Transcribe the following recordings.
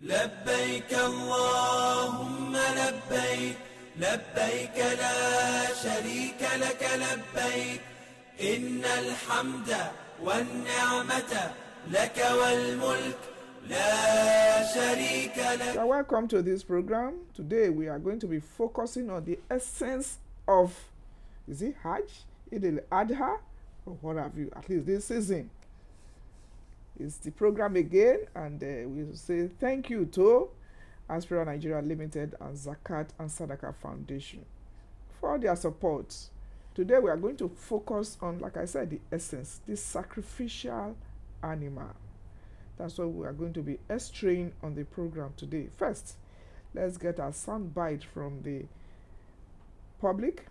لبيك اللهم لبيك لبيك لا شريك لك لبيك إن الحمد والنعمة لك والملك لا شريك لك. So welcome to this program. Today we are going to be focusing on the essence of, is it Hajj, Eid al-Adha, or what have you, at least this season. It's the program again, and we say thank you to Aspira Nigeria Limited and Zakat and Sadaqah Foundation for their support. Today we are going to focus on, like I said, the essence, this sacrificial animal. That's what we are going to be extraying on the program today. First, let's get a sound bite from the public.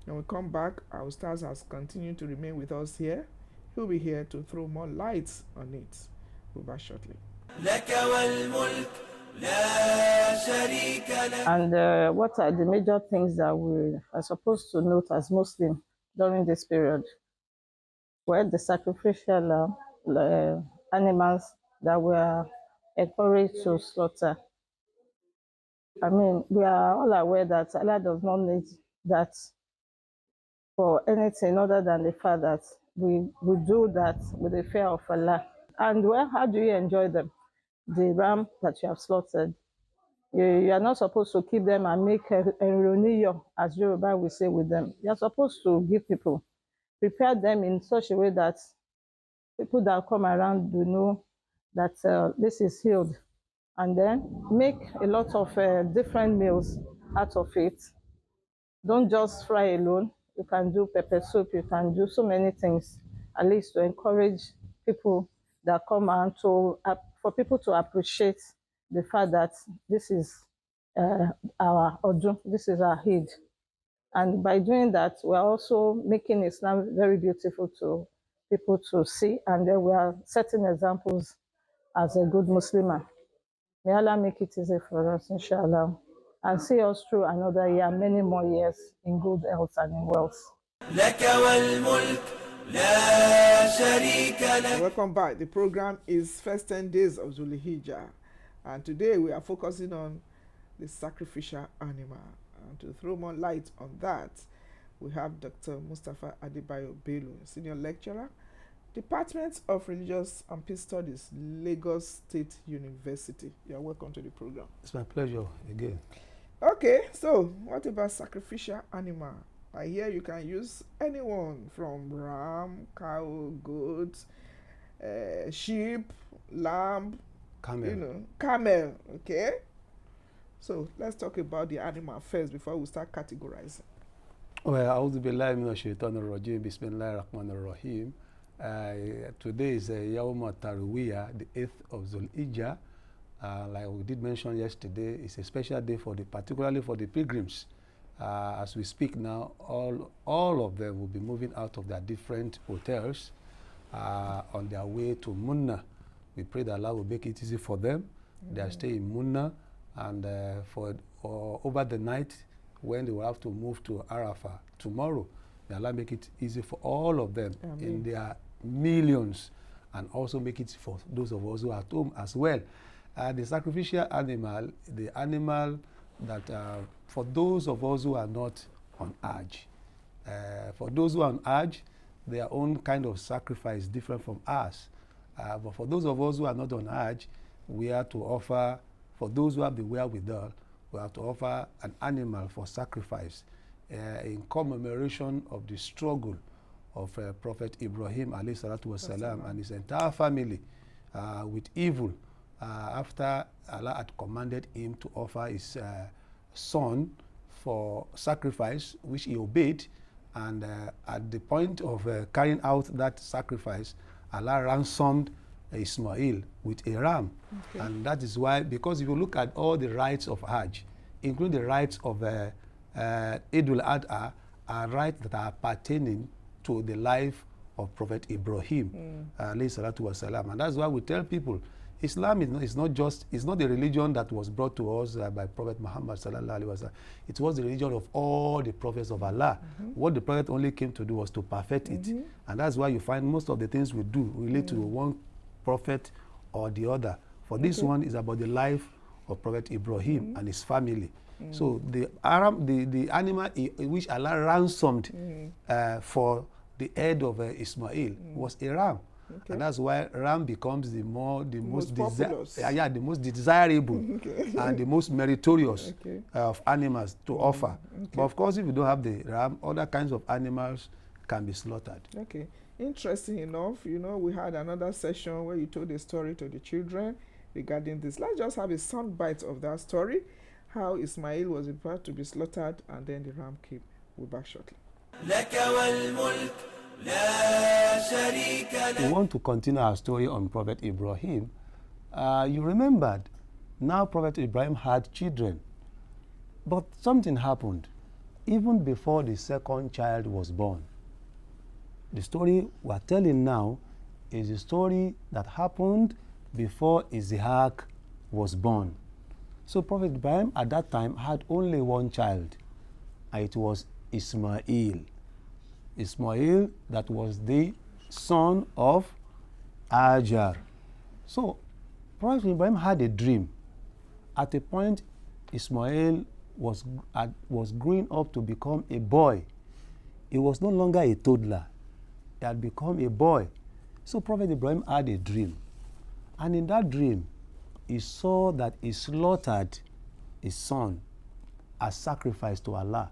When we come back, our stars has continued to remain with us here. He'll be here to throw more lights on it. We'll be back shortly. And what are the major things that we are supposed to note as Muslims during this period? Well, the sacrificial animals that we are encouraged to slaughter. I mean, we are all aware that Allah does not need that for anything other than the fact that we do that with the fear of Allah. And well, how do you enjoy them? The ram that you have slaughtered, you are not supposed to keep them and make a eroniyo, as Yoruba will say with them. You are supposed to give people, prepare them in such a way that people that come around do know that this is healed, and then make a lot of different meals out of it. Don't just fry alone. You can do pepper soup. You can do so many things, at least to encourage people that come and for people to appreciate the fact that this is our Odun, this is our Eid. And by doing that, we're also making Islam very beautiful to people to see, and then we are setting examples as a good Muslim. May Allah make it easy for us, inshallah, and see us through another year, many more years in good health and in wealth. Welcome back. The program is first 10 days of Dhul Hijjah, and today we are focusing on the sacrificial animal. And to throw more light on that, we have Dr. Mustafa Adebayo Bello, Senior Lecturer, Department of Religious and Peace Studies, Lagos State University. You are welcome to the program. It's my pleasure again. Okay, so what about sacrificial animal? I hear you can use anyone from ram, cow, goat, sheep, lamb, Camel. Camel, okay? So let's talk about the animal first before we start categorizing. Well, A'udhu billahi minash shaitanir rajim, bismillahir rahmanir rahim. Today is Yawm Tarwiyah, the 8th of Dhul Hijjah. Like we did mention yesterday, it's a special day particularly for the pilgrims. As we speak now, all of them will be moving out of their different hotels on their way to Munna. We pray that Allah will make it easy for them. They are staying in Munna, and for over the night, when they will have to move to Arafah tomorrow, may Allah make it easy for all of them in their millions, and also make it for those of us who are at home as well. The sacrificial animal, the animal that for those of us who are not on Hajj, for those who are on Hajj, their own kind of sacrifice is different from us. But for those of us who are not on Hajj, we have to offer, for those who have the wherewithal, we have to offer an animal for sacrifice in commemoration of the struggle of Prophet Ibrahim alayhi salatu wasalam and his entire family with evil after Allah had commanded him to offer his son for sacrifice, which he obeyed, and at the point of carrying out that sacrifice, Allah ransomed Ismail with a ram. Okay. And that is why, because if you look at all the rites of Hajj, including the rites of Eid al-Adha, are rites that are pertaining to the life of Prophet Ibrahim, alayhi salatu wasalam. And that's why we tell people, Islam is not the religion that was brought to us by Prophet Muhammad sallallahu alaihi wasallam. It was the religion of all the prophets of Allah. What the Prophet only came to do was to perfect it. And that's why you find most of the things we do relate to one prophet or the other. For this one is about the life of Prophet Ibrahim and his family. So the animal which Allah ransomed for the head of Ismail was a ram. And that's why ram becomes the most desirable and the most meritorious of animals to offer. But of course, if you don't have the ram, other kinds of animals can be slaughtered. Okay. Interesting enough, you know, we had another session where you told a story to the children regarding this. Let's just have a sound bite of that story, how Ismail was about to be slaughtered and then the ram came. We'll be back shortly. We want to continue our story on Prophet Ibrahim. You remembered, now Prophet Ibrahim had children. But something happened even before the second child was born. The story we're telling now is a story that happened before Isaac was born. So Prophet Ibrahim at that time had only one child, and it was Ismail. Ismail, that was the son of Hajar. So Prophet Ibrahim had a dream. At a point, Ismail was growing up to become a boy. He was no longer a toddler. He had become a boy. So Prophet Ibrahim had a dream. And in that dream, he saw that he slaughtered his son as sacrifice to Allah.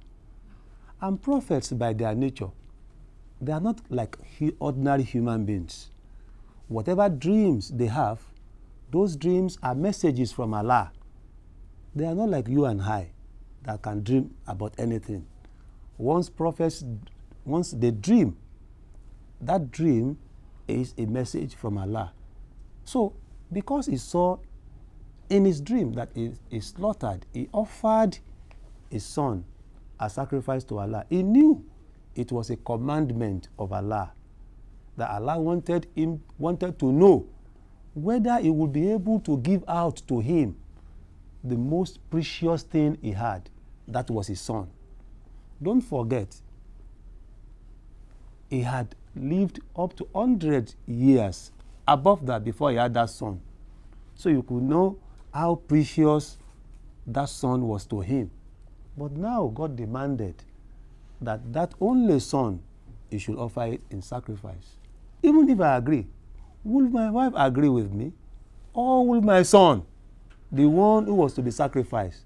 And prophets, by their nature, they are not like ordinary human beings. Whatever dreams they have, those dreams are messages from Allah. They are not like you and I that can dream about anything. Once they dream, that dream is a message from Allah. So, because he saw in his dream that he slaughtered, he offered his son as sacrifice to Allah. He knew it was a commandment of Allah, that Allah wanted to know whether he would be able to give out to him the most precious thing he had. That was his son. Don't forget, he had lived up to 100 years above that before he had that son. So you could know how precious that son was to him. But now God demanded that only son, he should offer it in sacrifice. Even if I agree, will my wife agree with me? Or will my son, the one who was to be sacrificed,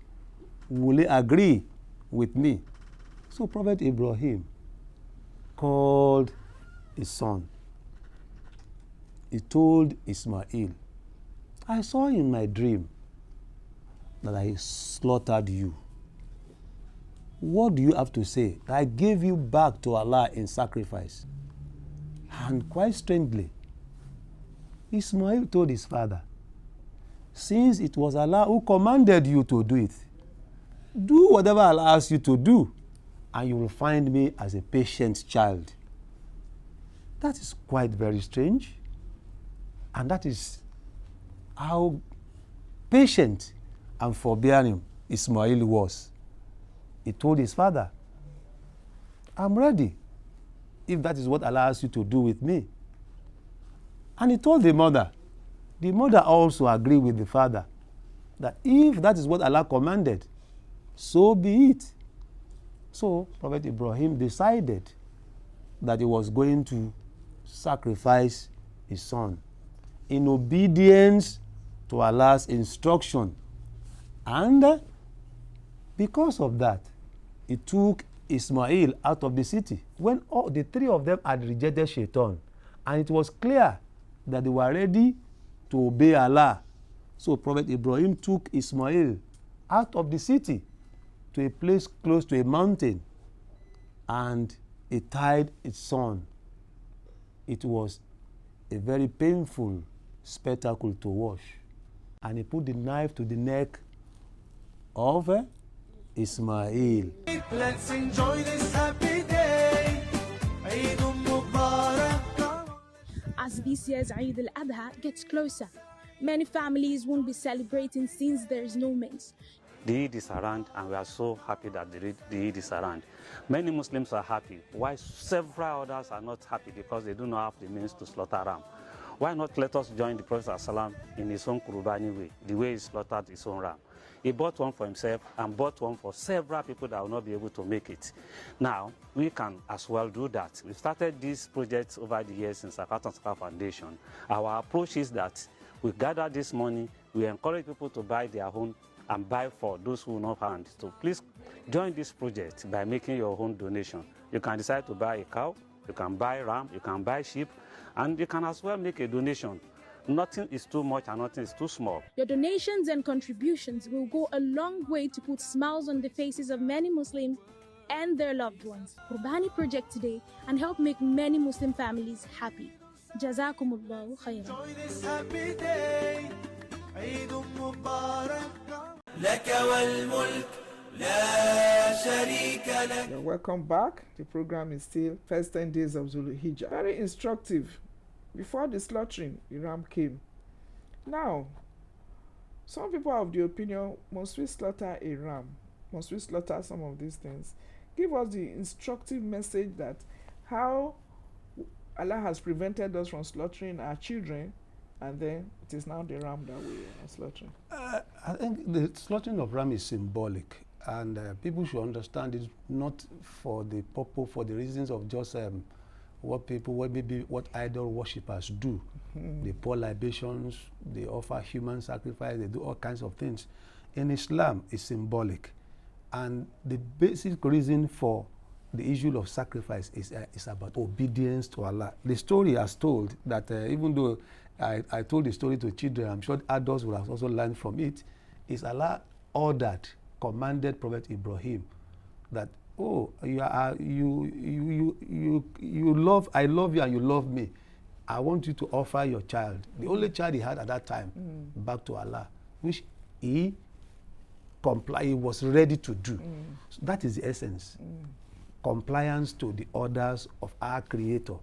will he agree with me? So Prophet Ibrahim called his son. He told Ismail, I saw in my dream that I slaughtered you. What do you have to say? I gave you back to Allah in sacrifice. And quite strangely, Ismail told his father, since it was Allah who commanded you to do it, do whatever Allah asks you to do, and you will find me as a patient child. That is quite very strange. And that is how patient and forbearing Ismail was. He told his father, I'm ready if that is what Allah asks you to do with me. And he told the mother. The mother also agreed with the father that if that is what Allah commanded, so be it. So Prophet Ibrahim decided that he was going to sacrifice his son in obedience to Allah's instruction. And because of that, he took Ismail out of the city when all the three of them had rejected Shaitan, and it was clear that they were ready to obey Allah. So Prophet Ibrahim took Ismail out of the city to a place close to a mountain, and he tied his son. It was a very painful spectacle to watch. And he put the knife to the neck of Ismail. Let's enjoy this happy day. Eid Mubarak. As this year's Eid al-Adha gets closer, many families won't be celebrating since there is no means. The Eid is around, and we are so happy that the Eid is around. Many Muslims are happy, while several others are not happy because they do not have the means to slaughter ram. Why not let us join the Prophet ﷺ in his own Qurbani way, the way he slaughtered his own ram? He bought one for himself and bought one for several people that will not be able to make it. Now, we can as well do that. We started this project over the years in Zakat and Zakah Foundation. Our approach is that we gather this money, we encourage people to buy their own and buy for those who not hand. So please join this project by making your own donation. You can decide to buy a cow, you can buy ram, you can buy sheep, and you can as well make a donation. Nothing is too much and nothing is too small. Your donations and contributions will go a long way to put smiles on the faces of many Muslims and their loved ones. Qurbani Project today and help make many Muslim families happy. Jazakumullahu khairan. Enjoy this happy day. عيد مبارك لك والملك لا شريك لك. You're welcome back. The program is still first 10 days of Hijjah. Very instructive. Before the slaughtering, the ram came. Now, some people are of the opinion, must we slaughter a ram? Must we slaughter some of these things? Give us the instructive message that how Allah has prevented us from slaughtering our children, and then it is now the ram that we are slaughtering. I think the slaughtering of ram is symbolic, and people should understand it not for the purpose, for the reasons of just what idol worshippers do. They pour libations, they offer human sacrifice, they do all kinds of things. In Islam, it's symbolic, and the basic reason for the issue of sacrifice is about obedience to Allah. The story has told that even though I told the story to children, I'm sure adults will have also learned from it, is Allah commanded Prophet Ibrahim that, oh, I love you and you love me. I want you to offer your child, the only child he had at that time, back to Allah, which he was ready to do. So that is the essence. Compliance to the orders of our Creator.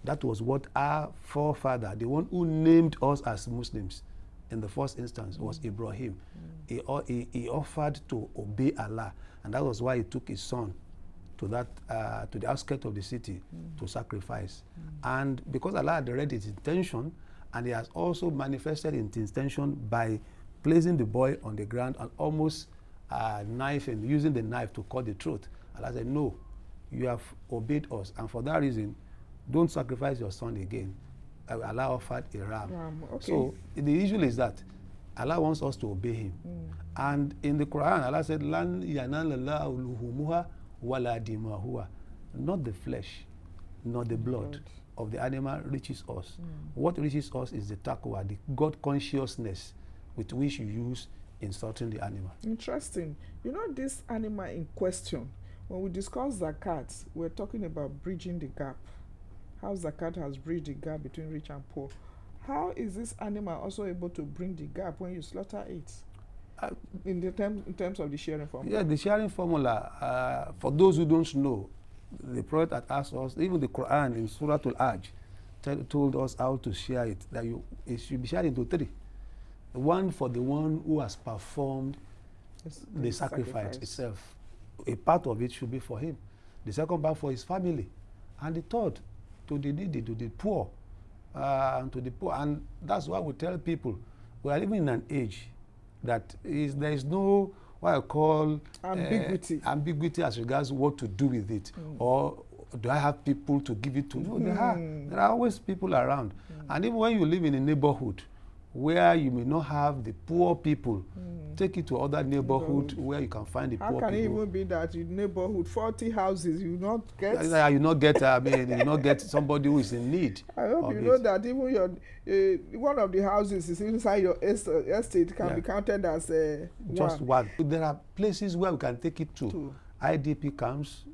That was what our forefather, the one who named us as Muslims in the first instance, was Ibrahim. He offered to obey Allah, and that was why he took his son to the outskirts of the city to sacrifice. And because Allah had read his intention, and he has also manifested his intention by placing the boy on the ground and almost using the knife to cut the throat. Allah said, no, you have obeyed us, and for that reason, don't sacrifice your son again. Allah offered a ram. Okay. So the issue is that Allah wants us to obey him. And in the Quran, Allah said, "Lan yanalallahu luhumuha wala dimahuha." Not the flesh, not the blood of the animal reaches us. What reaches us is the taqwa, the God consciousness with which you use in slaughtering the animal. Interesting. You know, this animal in question, when we discuss zakat, we're talking about bridging the gap. How zakat has bridged the gap between rich and poor. How is this animal also able to bring the gap when you slaughter it? In terms of the sharing formula? Yeah, the sharing formula, for those who don't know, the Prophet had asked us, even the Quran in Surah Al-Hajj told us how to share it, that it should be shared into three. One for the one who has performed the sacrifice itself. A part of it should be for him. The second part for his family. And the third, to the needy, to the poor. And that's why we tell people, we are living in an age that there is no what I call ambiguity as regards what to do with it, or do I have people to give it to? No, there are always people around. And even when you live in a neighborhood where you may not have the poor people, take it to other neighborhood where you can find the poor people. How can it even be that in neighborhood 40 houses you not get? You not get you not get somebody who is in need. I hope you know that even your one of the houses is inside your estate can be counted as just one. There are places where we can take it to. IDP camps,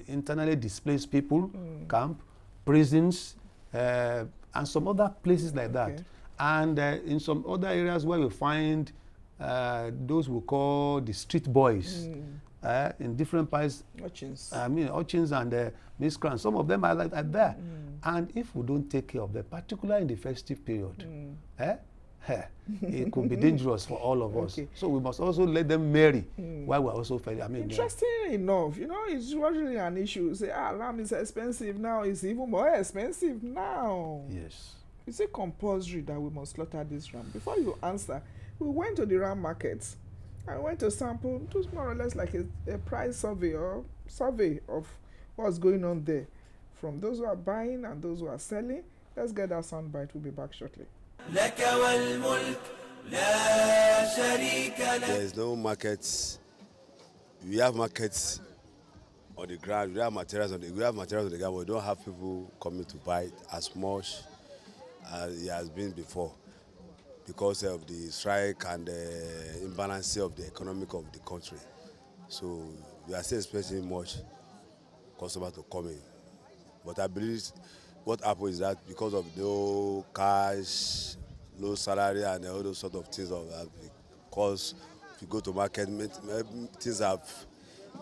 internally displaced people camp, prisons, and some other places like that. And in some other areas where we find those we call the street boys, in different parts, urchins and miscreants. Some of them are like there. And if we don't take care of them, particularly in the festive period, it could be dangerous for all of us. Okay. So we must also let them marry while we're also fairly. I mean, Interesting enough, it's usually an issue. Say, lamb is expensive now. It's even more expensive now. yes. Is it compulsory that we must slaughter this ram? Before you answer, we went to the ram market. I went to sample, it was more or less like a price survey or survey of what's going on there. From those who are buying and those who are selling. Let's get that soundbite. We'll be back shortly. لك والملك لا شريك لك. There is no markets. We have markets on the ground. We have materials on the ground, but we don't have people coming to buy it as much as it has been before because of the strike and the imbalance of the economic of the country. So we are still expecting much customers to come in. But I believe what happened is that because of no cash, low salary, and all those sort of things, because if you go to market, things have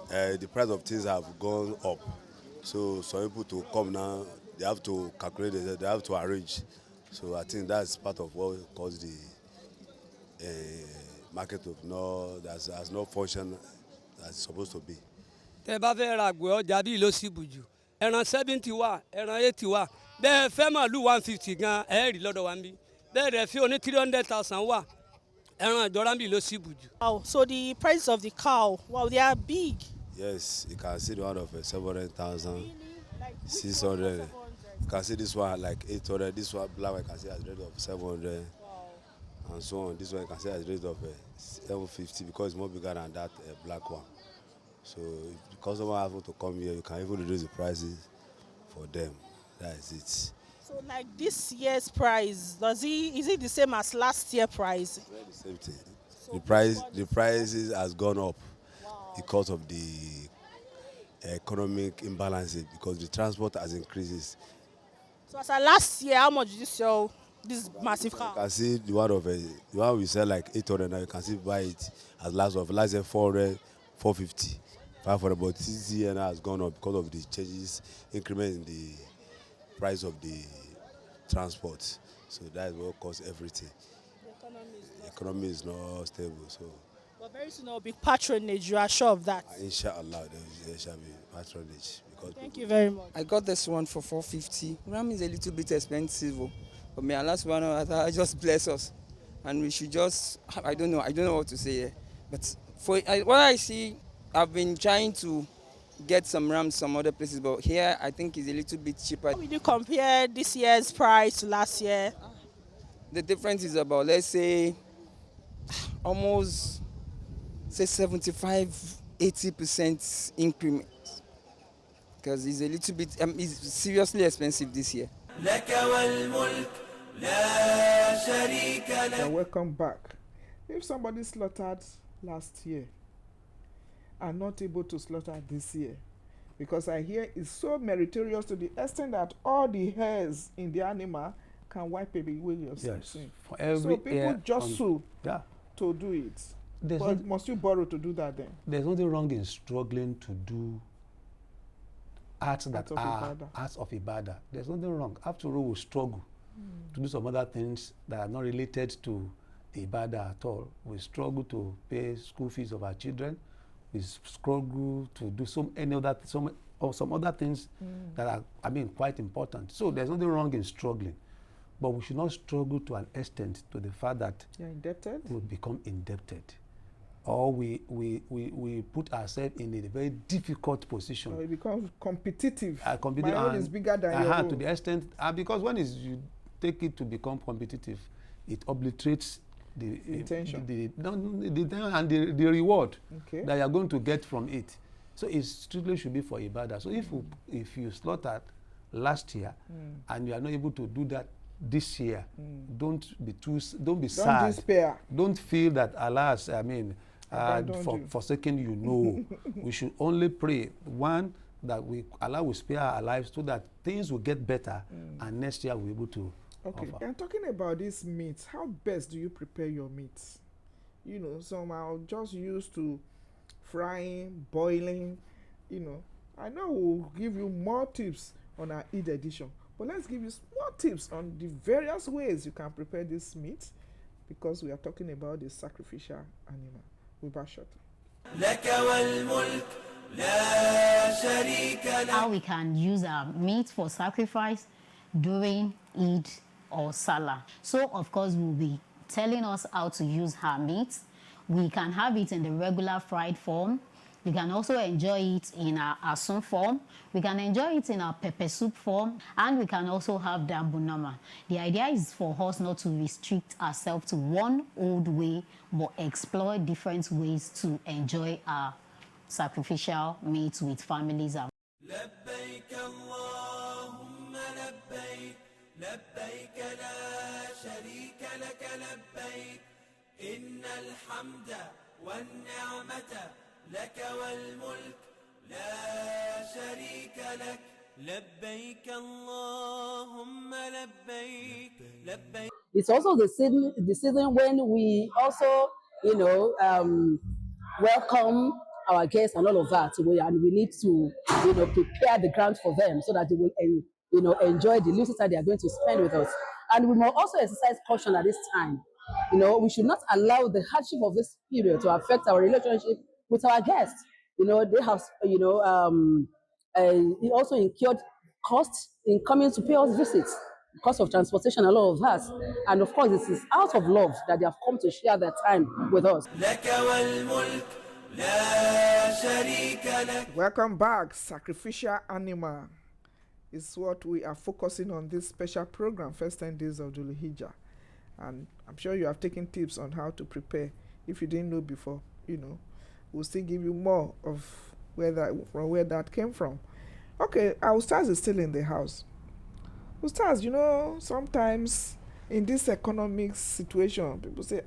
the price of things have gone up. So some people to come now, they have to calculate it, they have to arrange. So I think that's part of what caused the market of has no function as it's supposed to be. tẹ́ bá fẹ́ ra àgbẹ̀ ọjà bíi ló sì bùjù ẹran 70 wà ẹran 80 wà bẹ́ẹ̀ fẹ́ màálù 150 gan ẹ̀ rí lọ́dọ̀ wa ń bí bẹ́ẹ̀ rẹ̀ fi oní 300,000 wà ẹran ìjọra bíi ló sì bùjù. Wow, so the price of the cow, wow, they are big. Yes, you can see the one of 700,000, Really? Like 600. You can see this one like 800. This one black one you can see at the rate of 700, wow. and so on. This one you can see at the rate of 750 because it's more bigger than that black one. So if the customer have to come here, you can even reduce the prices for them. That is it. So like this year's price, is it the same as last year's price? Very the same thing. So The prices has gone up because of the economic imbalances because the transport has increases. So as of last year, how much did you sell this massive You cow? can see the one we sell like 800 now. You can see buy it as last year 400, 450, 500. But this year now has gone up because of the changes, increment in the price of the transport. So that is what caused everything. The economy is not stable. So But very soon there will be patronage. You are sure of that? inshallah there shall be patronage because Thank you very much. I got this one for 450. Ram is a little bit expensive, but may Allah's one I just bless us, and we should just I don't know what to say here. But what I see, I've been trying to get some rams some other places, but here I think it's a little bit cheaper. How will you compare this year's price to last year? The difference is about, let's say, almost say 75-80% increment, because it's a little bit it's seriously expensive this year. لك والملك لا شريك لك. You're welcome back. If somebody slaughtered last year and not able to slaughter this year, because I hear it's so meritorious to the extent that all the hairs in the animal can wipe away your Yes. skin. For every So people hair just sue yeah. to do it. There's, But not, must you borrow to do that then? there's nothing wrong in struggling to do arts that Art of are Ibadah. arts of Ibadah. There's nothing wrong. After all, we struggle to do some other things that are not related to Ibadah at all. We struggle to pay school fees of our children. We struggle to do some other things that are, quite important. So there's nothing wrong in struggling. But we should not struggle to an extent to the fact that You're indebted? we become indebted. Or we put ourselves in a very difficult position. Or you become competitive. Competitive My own is bigger than your own. to the extent, because when you take it to become competitive, it obliterates the Intention. the reward Okay. that you are going to get from it. So it strictly should be for Ibadah. So if you slaughtered last year and you are not able to do that this year, don't be sad. Don't despair. Don't feel that Allah has, Abandoned you. forsaken you. No, we should only pray, one, that Allah will spare our lives so that things will get better, and next year we'll be able to Okay, offer. and talking about this meat, how best do you prepare your meat? Some are just used to frying, boiling, I know we'll give you more tips on our Eid edition, but let's give you more tips on the various ways you can prepare this meat because we are talking about the sacrificial animal. Mubashir. لك والملك لا شريك لك. How we can use our meat for sacrifice during Eid or Salah. So, of course, we'll be telling us how to use our meat. We can have it in the regular fried form. We can also enjoy it in our asun form. We can enjoy it in our pepper soup form. And we can also have dambunama. The idea is for us not to restrict ourselves to one old way, but explore different ways to enjoy our sacrificial meat with families. لبيك اللهم لبيك لبيك لا شريك لك لبيك إن الحمد والنعمة لك والملك لا شريك لك لبيك اللهم لبيك لبيك. It's also the season when we also, welcome our guests and all of that. And we need to, prepare the ground for them so that they will, enjoy the little time they are going to spend with us. And we must also exercise caution at this time. We should not allow the hardship of this period to affect our relationship with our guests. They have, also incurred costs in coming to pay us visits, cost of transportation and all of that. And of course, this is out of love that they have come to share their time with us. Welcome back. Sacrificial animal is what we are focusing on this special program, first 10 days of Dhul Hijjah. And I'm sure you have taken tips on how to prepare. If you didn't know before, we'll still give you more of where that came from. Okay, our Ustaz is still in the house. Ustaz, sometimes in this economic situation, people say,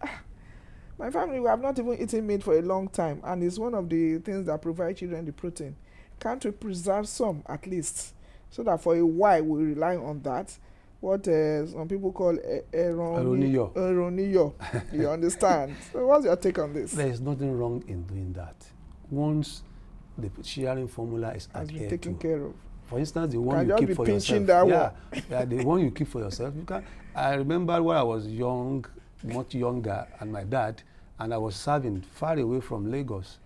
my family, we have not even eaten meat for a long time, and it's one of the things that provide children the protein. Can't we preserve some at least, so that for a while we rely on that? What some people call eroniyo. You understand? So what's your take on this? There is nothing wrong in doing that. Once the sharing formula is taken care of. For instance, the one you keep for yourself. The one you keep for yourself. I remember when I was young, much younger, and my dad, and I was serving far away from Lagos.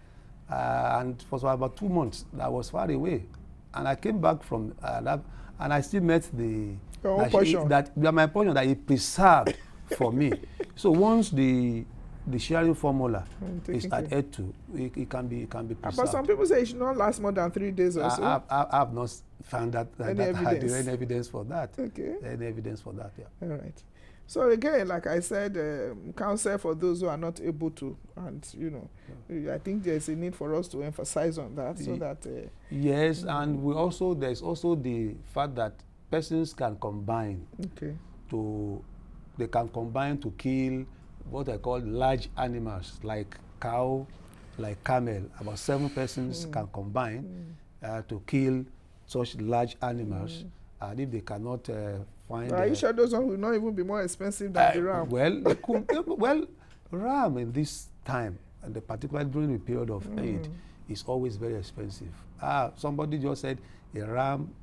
And for about 2 months, I was far away. And I came back from that, and I still met my portion that he preserved for me. So once the sharing formula is adhered to, it can be preserved. But some people say it should not last more than 3 days or so. I've not found any evidence for that. Okay. Any evidence for that, yeah. All right. So again, like I said, counsel for those who are not able to, and I think there's a need for us to emphasize on that, so that. Yes, and there's also the fact that persons can combine. Okay. They can combine to kill what I call large animals, like cow, like camel. About 7 persons can combine to kill such large animals. And if they cannot find... Are you sure those ones will not even be more expensive than the ram? Well, ram in this time, and particularly during the period of Eid, is always very expensive. Somebody just said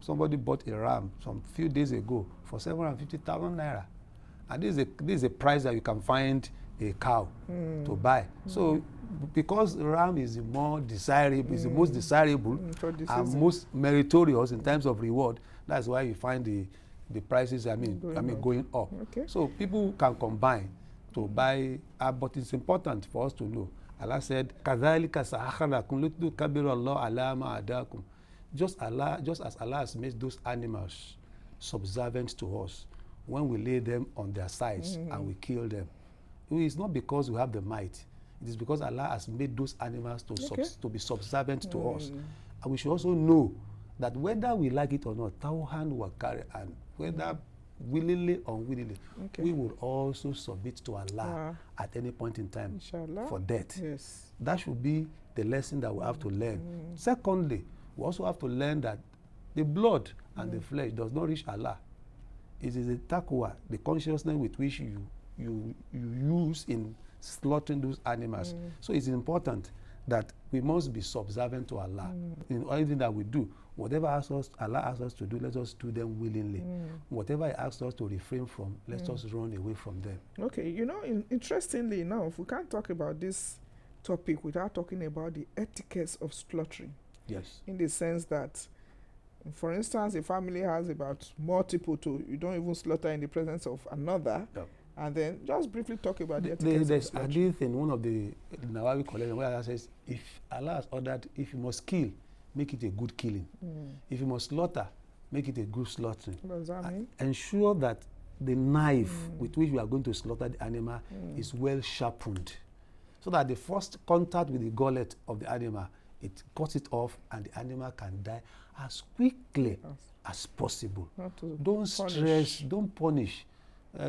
somebody bought a ram some few days ago for 750,000 naira. And this is a price that you can find a cow to buy. So because ram is the more desirable, is the most desirable and most meritorious in terms of reward, that's why you find the prices going up. Okay. So people can combine to buy, but it's important for us to know. Allah said, just as Allah has made those animals subservient to us when we lay them on their sides and we kill them. It's not because we have the might. It is because Allah has made those animals to be subservient to us. And we should also know that whether we like it or not, Tawhan will carry, and whether willingly or unwillingly, we will also submit to Allah at any point in time for death. Yes. That should be the lesson that we have to learn. Secondly, we also have to learn that the blood and the flesh does not reach Allah. It is the taqwa, the consciousness with which you use in slaughtering those animals. So it's important that we must be subservient to Allah in everything that we do. Whatever Allah asks us to do, let us do them willingly. Whatever He asks us to refrain from, let us run away from them. Okay, you know, interestingly enough, we can't talk about this topic without talking about the etiquettes of slaughtering. Yes. In the sense that, for instance, a family has about multiple to, you don't even slaughter in the presence of another. Yep. And then just briefly talk about the etiquettes There's of slaughtering. hadith in one of the Nawawi collection where Allah says, if Allah has ordered, if you must kill, make it a good killing. If you must slaughter, make it a good slaughtering. What does that mean? Ensure that the knife with which we are going to slaughter the animal is well sharpened, so that the first contact with the gullet of the animal, it cuts it off and the animal can die as quickly as possible. Don't stress, don't punish.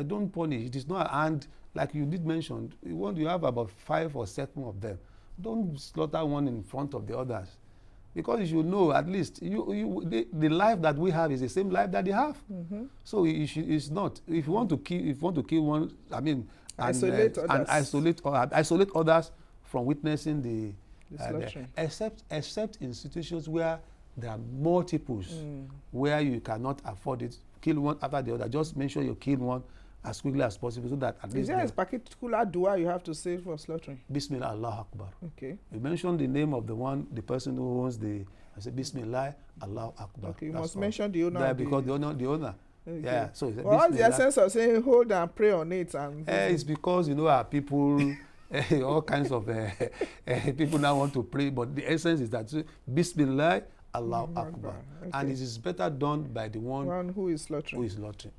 Don't punish. It is not, and like you did mention, you have about 5 or 7 of them. Don't slaughter one in front of the others, because you should know at least the life that we have is the same life that they have. So it's not. If you want to kill one, I mean, isolate isolate others from witnessing the slaughtering. Except in situations where there are multiples, where you cannot afford it. Kill one after the other. Just make sure you kill one as quickly as possible, so that at least. Is there a particular dua you have to say for slaughtering? Bismillah, Allah Akbar. Okay. You mention the name of the person who owns the. I say Bismillah, Allah Akbar. Okay, you That's must all. mention the owner. Because the owner. Okay. Yeah. So it's what's the Bismillah. essence of saying hold and pray on it? And It's because our people, all kinds of people now want to pray, but the essence is that Bismillah, Allah Akbar. Okay. And it is better done by the one who is slaughtering.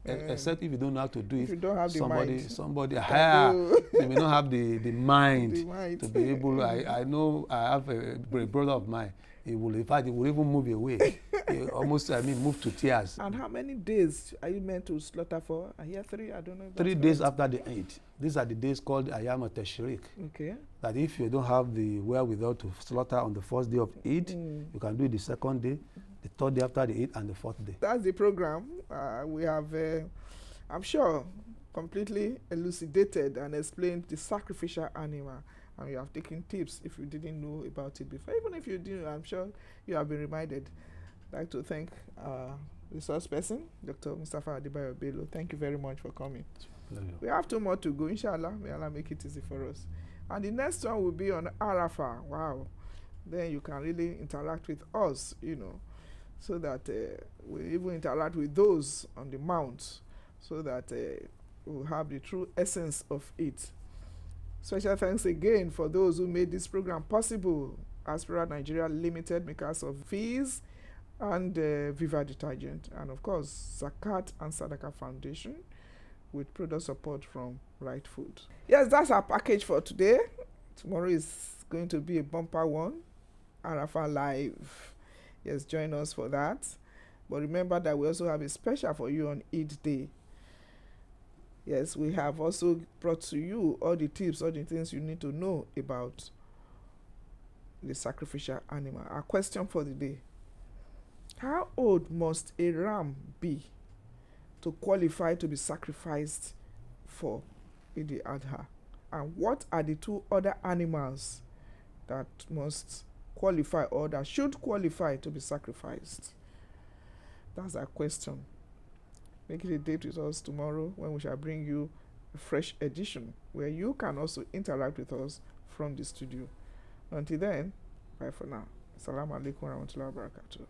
Except if you don't know how to do it. If you don't have somebody they may not have the mind to be able. I know I have a brother of mine. He will even move away. He almost, move to tears. And how many days are you meant to slaughter for? I hear 3, I don't know. 3 days after the Eid. These are the days called Ayam Tashriq. Okay. That if you don't have the wherewithal to slaughter on the first day of Eid, you can do it the second day, the third day after the Eid, and the fourth day. That's the program. We have, I'm sure, completely elucidated and explained the sacrificial animal. And you have taken tips if you didn't know about it before. Even if you didn't, I'm sure you have been reminded. I'd like to thank resource person, Dr. Mustafa Adebayo Bello. Thank you very much for coming. We have 2 more to go, inshallah. May Allah make it easy for us. And the next one will be on Arafah. Wow. Then you can really interact with us, so that we even interact with those on the mount, so that we'll have the true essence of it. Special thanks again for those who made this program possible. Aspira Nigeria Limited, makers of Fees and Viva Detergent. And of course, Zakat and Sadaka Foundation, with product support from Right Food. Yes, that's our package for today. Tomorrow is going to be a bumper one. Arafah Live. Yes, join us for that. But remember that we also have a special for you on Eid Day. Yes, we have also brought to you all the tips, all the things you need to know about the sacrificial animal. Our question for the day: how old must a ram be to qualify to be sacrificed for Eid al-Adha? And what are the 2 other animals that must qualify or that should qualify to be sacrificed? That's our question. Make it a date with us tomorrow when we shall bring you a fresh edition where you can also interact with us from the studio. Until then, bye for now. Assalamu alaikum wa rahmatullahi wa barakatuh.